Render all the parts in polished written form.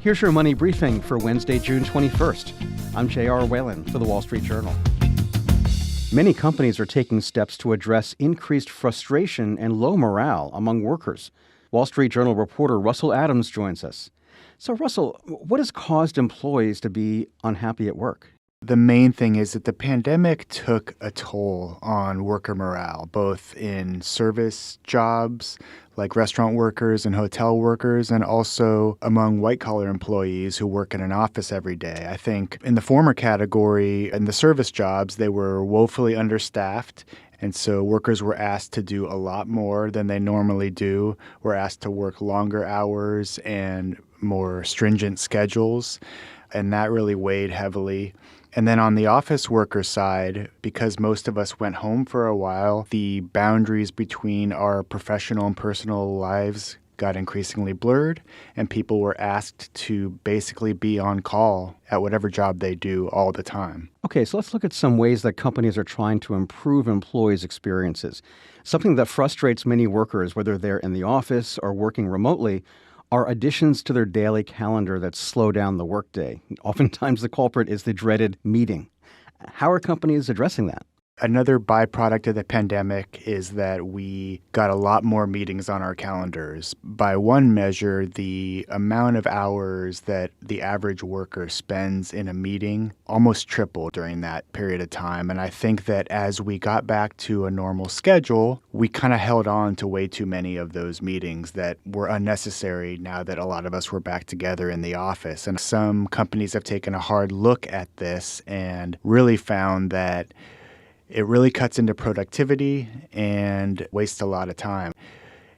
Here's your money briefing for Wednesday, June 21st. I'm J.R. Whalen for the Wall Street Journal. Many companies are taking steps to address increased frustration and low morale among workers. Wall Street Journal reporter Russell Adams joins us. So, Russell, what has caused employees to be unhappy at work? The main thing is that the pandemic took a toll on worker morale, both in service jobs like restaurant workers and hotel workers, and also among white-collar employees who work in an office every day. I think in the former category, in the service jobs, they were woefully understaffed. And so workers were asked to do a lot more than they normally do, were asked to work longer hours and more stringent schedules, and that really weighed heavily. And then on the office worker side, because most of us went home for a while, the boundaries between our professional and personal lives got increasingly blurred, and people were asked to basically be on call at whatever job they do all the time. Okay, so let's look at some ways that companies are trying to improve employees' experiences. Something that frustrates many workers, whether they're in the office or working remotely, are additions to their daily calendar that slow down the workday. Oftentimes the culprit is the dreaded meeting. How are companies addressing that? Another byproduct of the pandemic is that we got a lot more meetings on our calendars. By one measure, the amount of hours that the average worker spends in a meeting almost tripled during that period of time. And I think that as we got back to a normal schedule, we kind of held on to way too many of those meetings that were unnecessary now that a lot of us were back together in the office. And some companies have taken a hard look at this and really found that it really cuts into productivity and wastes a lot of time.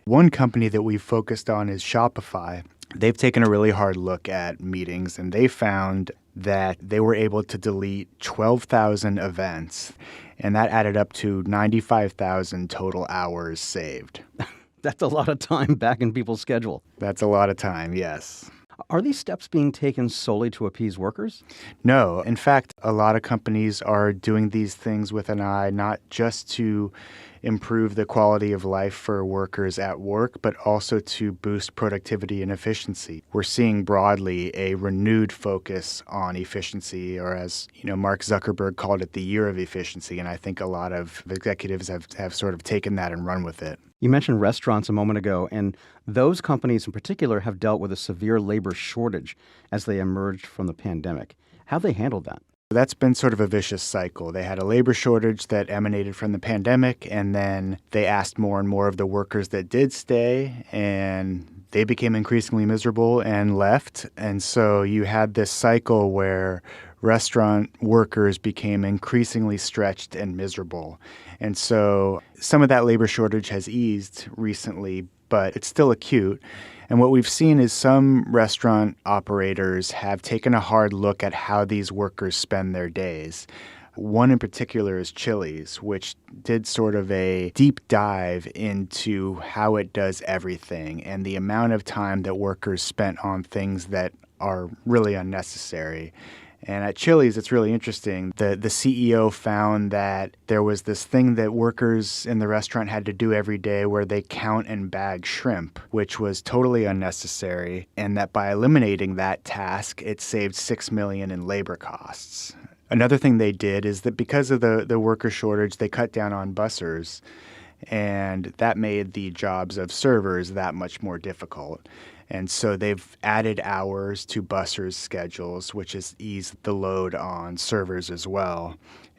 One company that we've focused on is Shopify. They've taken a really hard look at meetings, and they found that they were able to delete 12,000 events, and that added up to 95,000 total hours saved. That's a lot of time back in people's schedule. That's a lot of time, yes. Are these steps being taken solely to appease workers? No. In fact, a lot of companies are doing these things with an eye not just to improve the quality of life for workers at work, but also to boost productivity and efficiency. We're seeing broadly a renewed focus on efficiency, or as Mark Zuckerberg called it, the year of efficiency. And I think a lot of executives have sort of taken that and run with it. You mentioned restaurants a moment ago, and those companies in particular have dealt with a severe labor shortage as they emerged from the pandemic. How they handled that? That's been sort of a vicious cycle. They had a labor shortage that emanated from the pandemic, and then they asked more and more of the workers that did stay, and they became increasingly miserable and left. And so you had this cycle where restaurant workers became increasingly stretched and miserable. And so some of that labor shortage has eased recently, but it's still acute. And what we've seen is some restaurant operators have taken a hard look at how these workers spend their days. One in particular is Chili's, which did sort of a deep dive into how it does everything and the amount of time that workers spent on things that are really unnecessary. And at Chili's, it's really interesting. The CEO found that there was this thing that workers in the restaurant had to do every day where they count and bag shrimp, which was totally unnecessary, and that by eliminating that task, it saved $6 million in labor costs. Another thing they did is that because of the worker shortage, they cut down on bussers, and that made the jobs of servers that much more difficult. And so they've added hours to bussers' schedules, which has eased the load on servers as well.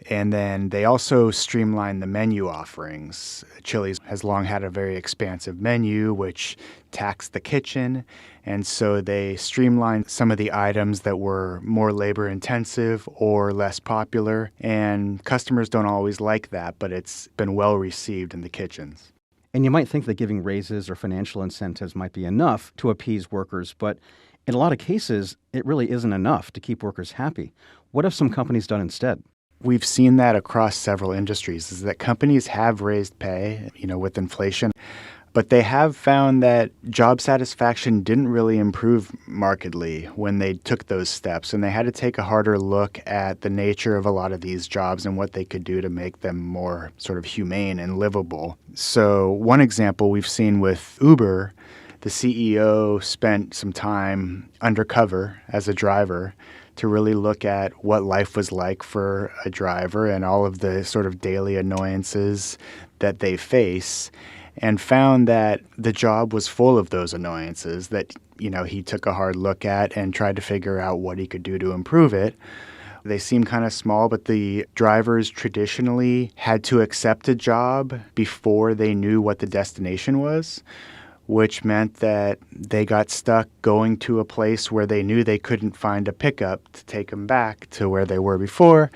And then they also streamlined the menu offerings. Chili's has long had a very expansive menu, which taxed the kitchen. And so they streamlined some of the items that were more labor-intensive or less popular. And customers don't always like that, but it's been well received in the kitchens. And you might think that giving raises or financial incentives might be enough to appease workers, but in a lot of cases, it really isn't enough to keep workers happy. What have some companies done instead? We've seen that across several industries, is that companies have raised pay, with inflation, but they have found that job satisfaction didn't really improve markedly when they took those steps, and they had to take a harder look at the nature of a lot of these jobs and what they could do to make them more sort of humane and livable. So one example we've seen with Uber, the CEO spent some time undercover as a driver to really look at what life was like for a driver and all of the sort of daily annoyances that they face, and found that the job was full of those annoyances that, he took a hard look at and tried to figure out what he could do to improve it. They seem kind of small, but the drivers traditionally had to accept a job before they knew what the destination was, which meant that they got stuck going to a place where they knew they couldn't find a pickup to take them back to where they were before.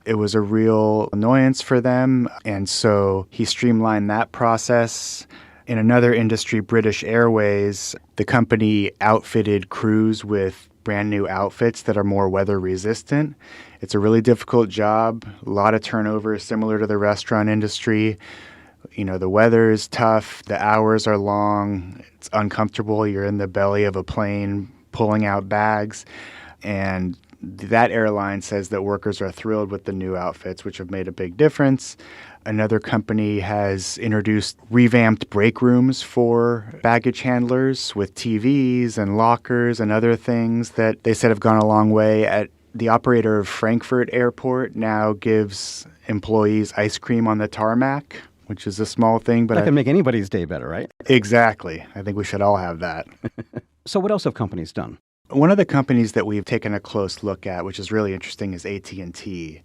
It was a real annoyance for them, and so he streamlined that process. In another industry, British Airways, the company outfitted crews with brand new outfits that are more weather resistant. It's a really difficult job, a lot of turnover, similar to the restaurant industry. The weather is tough, the hours are long, it's uncomfortable. You're in the belly of a plane pulling out bags. And that airline says that workers are thrilled with the new outfits, which have made a big difference. Another company has introduced revamped break rooms for baggage handlers with TVs and lockers and other things that they said have gone a long way. The operator of Frankfurt Airport now gives employees ice cream on the tarmac, which is a small thing, but that can make anybody's day better, right? Exactly. I think we should all have that. So what else have companies done? One of the companies that we've taken a close look at, which is really interesting, is AT&T.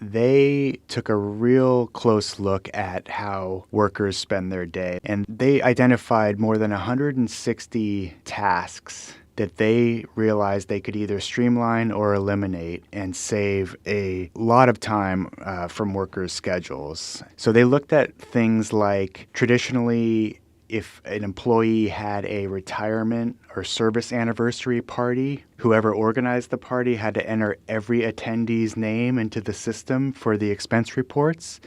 They took a real close look at how workers spend their day, and they identified more than 160 tasks that they realized they could either streamline or eliminate and save a lot of time from workers' schedules. So they looked at things like traditionally, if an employee had a retirement or service anniversary party, whoever organized the party had to enter every attendee's name into the system for the expense reports.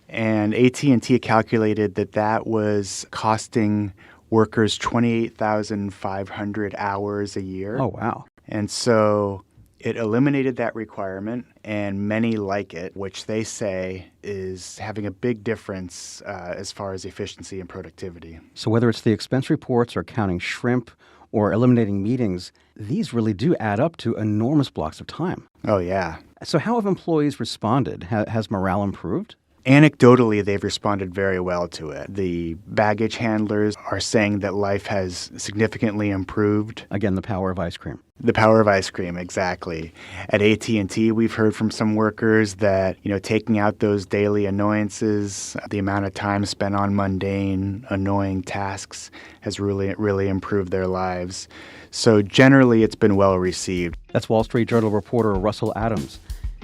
And AT&T calculated that was costing workers 28,500 hours a year. Oh, wow. And so it eliminated that requirement, and many like it, which they say is having a big difference as far as efficiency and productivity. So whether it's the expense reports or counting shrimp or eliminating meetings, these really do add up to enormous blocks of time. Oh, yeah. So how have employees responded? Has morale improved? Anecdotally, they've responded very well to it. The baggage handlers are saying that life has significantly improved. Again, the power of ice cream. The power of ice cream, exactly. At AT&T, we've heard from some workers that, taking out those daily annoyances, the amount of time spent on mundane, annoying tasks has really, really improved their lives. So generally, it's been well received. That's Wall Street Journal reporter Russell Adams.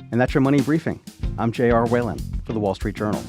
And that's your Money Briefing. I'm J.R. Whalen for the Wall Street Journal.